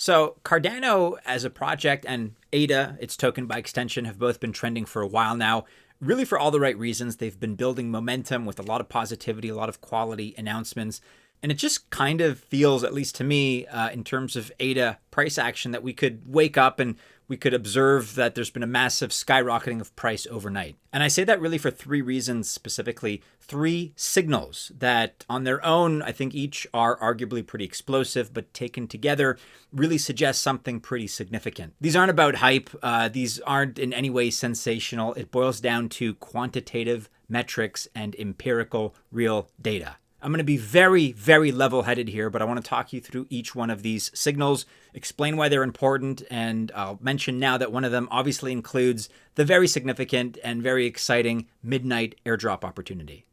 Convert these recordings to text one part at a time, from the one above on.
So Cardano as a project and ADA, its token by extension, have both been trending for a while now, really for all the right reasons. They've been building momentum with a lot of positivity, a lot of quality announcements. And it just kind of feels, at least to me, in terms of ADA price action, that we could wake up and we could observe that there's been a massive skyrocketing of price overnight. And I say that really for three reasons specifically, three signals that on their own, I think each are arguably pretty explosive, but taken together really suggest something pretty significant. These aren't about hype. These aren't in any way sensational. It boils down to quantitative metrics and empirical real data. I'm going to be very, very level-headed here, but I want to talk you through each one of these signals, explain why they're important, and I'll mention now that one of them obviously includes the very significant and very exciting midnight airdrop opportunity.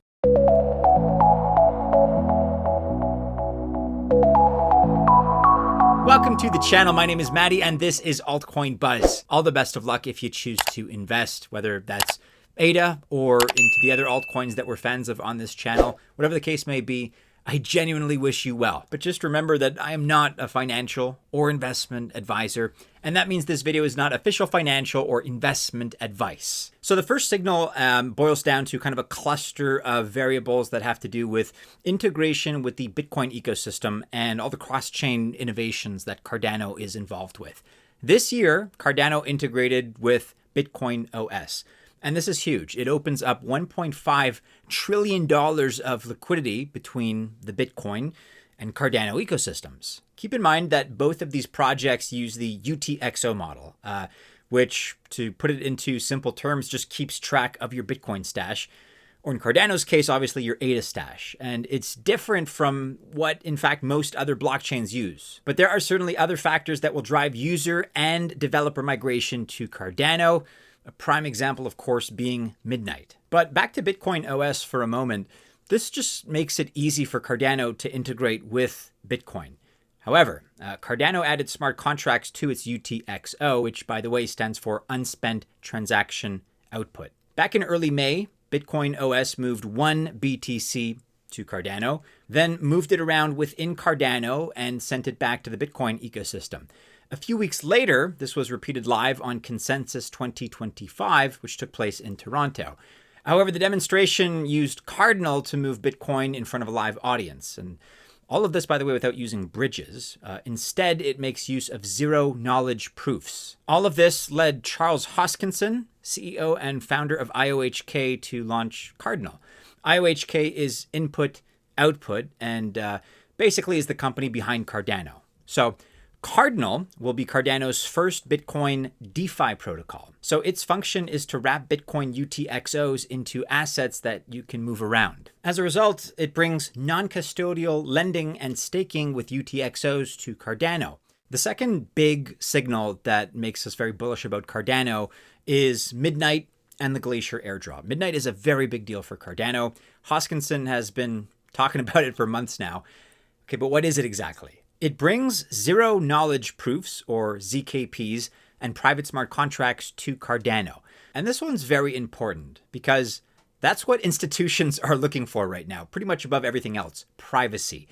Welcome to the channel. My name is Maddie, and this is Altcoin Buzz. All the best of luck if you choose to invest, whether that's ADA or into the other altcoins that we're fans of on this channel. Whatever the case may be, I genuinely wish you well. But just remember that I am not a financial or investment advisor, and that means this video is not official financial or investment advice. So the first signal boils down to kind of a cluster of variables that have to do with integration with the Bitcoin ecosystem and all the cross-chain innovations that Cardano is involved with. This year, Cardano integrated with Bitcoin OS. And this is huge. It opens up $1.5 trillion of liquidity between the Bitcoin and Cardano ecosystems. Keep in mind that both of these projects use the UTXO model, which, to put it into simple terms, just keeps track of your Bitcoin stash, or in Cardano's case, obviously your ADA stash. And it's different from what, in fact, most other blockchains use. But there are certainly other factors that will drive user and developer migration to Cardano. A prime example, of course, being midnight. But back to Bitcoin OS for a moment. This just makes it easy for Cardano to integrate with Bitcoin. However, Cardano added smart contracts to its UTXO, which, by the way, stands for Unspent Transaction Output. Back in early May, Bitcoin OS moved 1 BTC to Cardano, then moved it around within Cardano and sent it back to the Bitcoin ecosystem. A few weeks later, this was repeated live on Consensus 2025, which took place in Toronto. However, the demonstration used Cardinal to move Bitcoin in front of a live audience. And all of this, by the way, without using bridges. Instead, it makes use of zero-knowledge proofs. All of this led Charles Hoskinson, CEO and founder of IOHK, to launch Cardinal. IOHK is Input Output and basically is the company behind Cardano. So Cardinal will be Cardano's first Bitcoin DeFi protocol. So its function is to wrap Bitcoin UTXOs into assets that you can move around. As a result, it brings non-custodial lending and staking with UTXOs to Cardano. The second big signal that makes us very bullish about Cardano is midnight and the Glacier Airdrop. Midnight is a very big deal for Cardano. Hoskinson has been talking about it for months now. Okay, but what is it exactly? It brings zero-knowledge proofs, or ZKPs, and private smart contracts to Cardano. And this one's very important because that's what institutions are looking for right now, pretty much above everything else: privacy.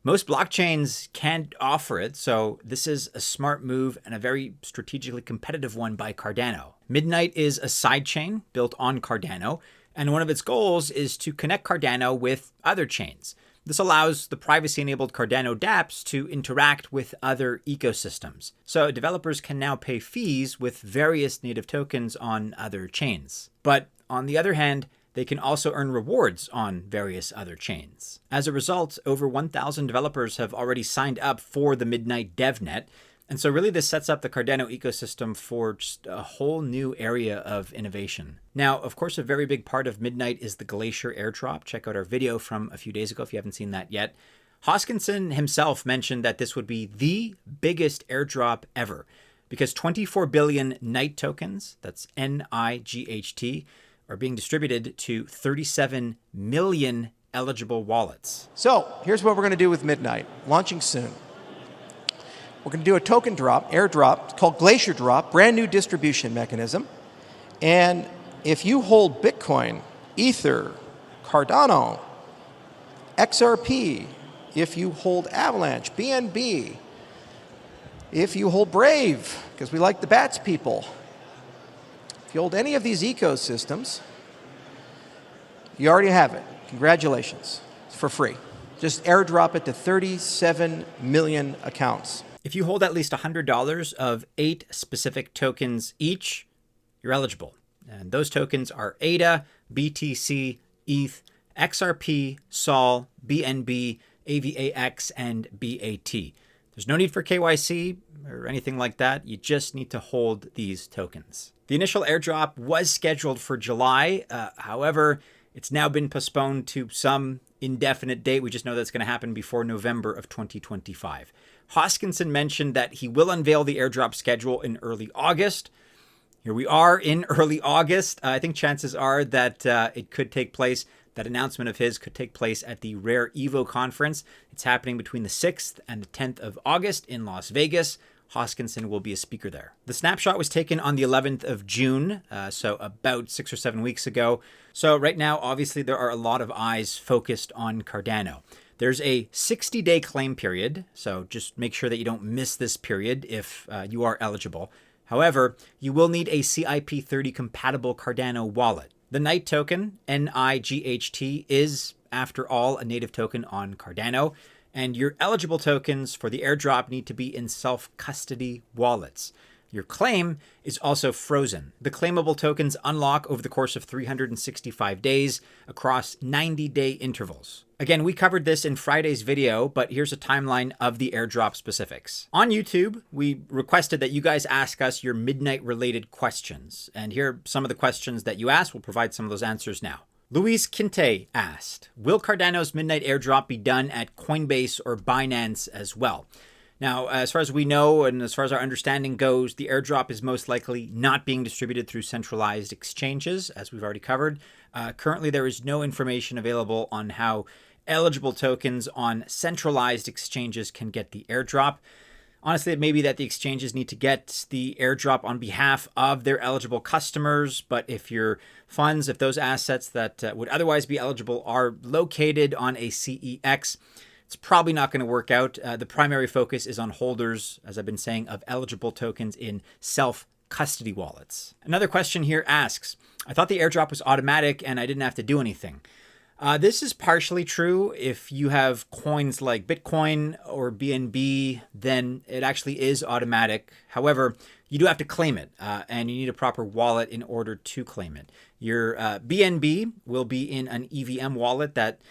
Most blockchains can't offer it, so this is a smart move and a very strategically competitive one by Cardano. Midnight is a sidechain built on Cardano, and one of its goals is to connect Cardano with other chains. This allows the privacy-enabled Cardano dApps to interact with other ecosystems. So developers can now pay fees with various native tokens on other chains. But on the other hand, they can also earn rewards on various other chains. As a result, over 1,000 developers have already signed up for the Midnight DevNet. And so really this sets up the Cardano ecosystem for just a whole new area of innovation. Now, of course, a very big part of Midnight is the Glacier Airdrop. Check out our video from a few days ago if you haven't seen that yet. Hoskinson himself mentioned that this would be the biggest airdrop ever because 24 billion NIGHT tokens, that's NIGHT, are being distributed to 37 million eligible wallets. So here's what we're going to do with Midnight, launching soon. We're going to do a token drop, airdrop, it's called Glacier Drop, brand new distribution mechanism. And if you hold Bitcoin, Ether, Cardano, XRP, if you hold Avalanche, BNB, If you hold Brave, because we like the bats people, if you hold any of these ecosystems, you already have it. Congratulations. It's for free. Just airdrop it to 37 million accounts. If you hold at least $100 of 8 specific tokens each, you're eligible. And those tokens are ADA, BTC, ETH, XRP, SOL, BNB, AVAX, and BAT. There's no need for KYC or anything like that. You just need to hold these tokens. The initial airdrop was scheduled for July. However, it's now been postponed to some indefinite date. We just know that's going to happen before November of 2025. Hoskinson mentioned that he will unveil the airdrop schedule in early August. Here we are in early August. I think chances are that it could take place. That announcement of his could take place at the Rare Evo conference. It's happening between the 6th and the 10th of August in Las Vegas. Hoskinson will be a speaker there. The snapshot was taken on the 11th of June, so about 6 or 7 weeks ago. So right now, obviously, there are a lot of eyes focused on Cardano. There's a 60-day claim period, so just make sure that you don't miss this period if you are eligible. However, you will need a CIP30 compatible Cardano wallet. The NIGHT token, NIGHT, is, after all, a native token on Cardano, and your eligible tokens for the airdrop need to be in self-custody wallets. Your claim is also frozen. The claimable tokens unlock over the course of 365 days across 90-day intervals. Again, we covered this in Friday's video, but here's a timeline of the airdrop specifics. On YouTube, we requested that you guys ask us your midnight-related questions. And here are some of the questions that you asked. We'll provide some of those answers now. Luis Quinte asked, will Cardano's midnight airdrop be done at Coinbase or Binance as well? Now, as far as we know and as far as our understanding goes, the airdrop is most likely not being distributed through centralized exchanges, as we've already covered. Currently, there is no information available on how eligible tokens on centralized exchanges can get the airdrop. Honestly, it may be that the exchanges need to get the airdrop on behalf of their eligible customers, but if your funds, if those assets that would otherwise be eligible are located on a CEX, it's probably not going to work out. The primary focus is on holders, as I've been saying, of eligible tokens in self-custody wallets. Another question here asks, I thought the airdrop was automatic and I didn't have to do anything. This is partially true. If you have coins like Bitcoin or BNB, then it actually is automatic. However, you do have to claim it, and you need a proper wallet in order to claim it. Your BNB will be in an EVM wallet that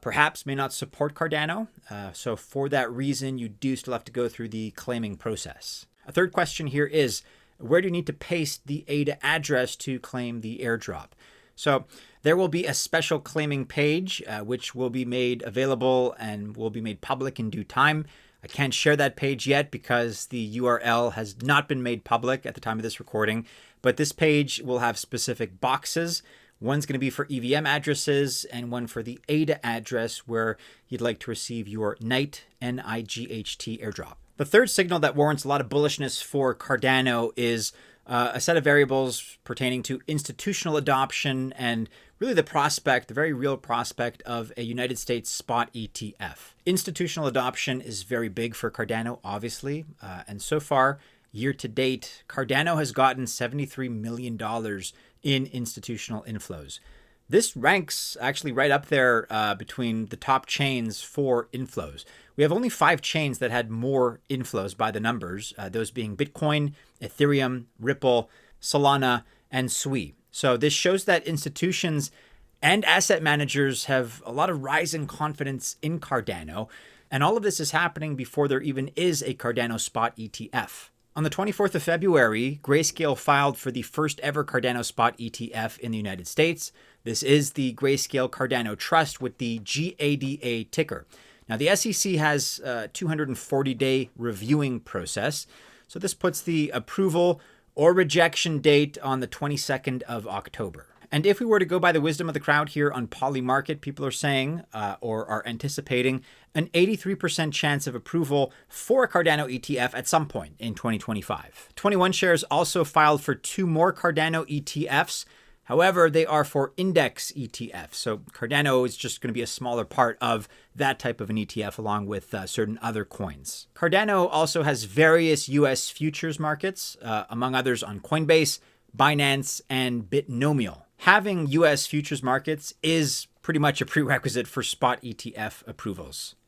perhaps may not support Cardano. So for that reason, you do still have to go through the claiming process. A third question here is, where do you need to paste the ADA address to claim the airdrop? So there will be a special claiming page, which will be made available and will be made public in due time. I can't share that page yet because the URL has not been made public at the time of this recording, but this page will have specific boxes. One's going to be for EVM addresses and one for the ADA address where you'd like to receive your NIGHT, NIGHT airdrop. The third signal that warrants a lot of bullishness for Cardano is a set of variables pertaining to institutional adoption and really the very real prospect of a United States spot ETF. Institutional adoption is very big for Cardano, obviously, and so far, year to date, Cardano has gotten $73 million in institutional inflows. This ranks actually right up there between the top chains for inflows. We have only 5 chains that had more inflows by the numbers, those being Bitcoin, Ethereum, Ripple, Solana, and Sui. So this shows that institutions and asset managers have a lot of rising confidence in Cardano, and all of this is happening before there even is a Cardano spot ETF. On the 24th of February, Grayscale filed for the first ever Cardano spot ETF in the United States. This is the Grayscale Cardano Trust with the GADA ticker. Now, the SEC has a 240-day reviewing process, so this puts the approval or rejection date on the 22nd of October. And if we were to go by the wisdom of the crowd here on Polymarket, people are saying or are anticipating an 83% chance of approval for a Cardano ETF at some point in 2025. 21 Shares also filed for 2 more Cardano ETFs. However, they are for index ETFs. So Cardano is just going to be a smaller part of that type of an ETF along with certain other coins. Cardano also has various US futures markets, among others on Coinbase, Binance, and Bitnomial. Having US futures markets is pretty much a prerequisite for spot ETF approvals.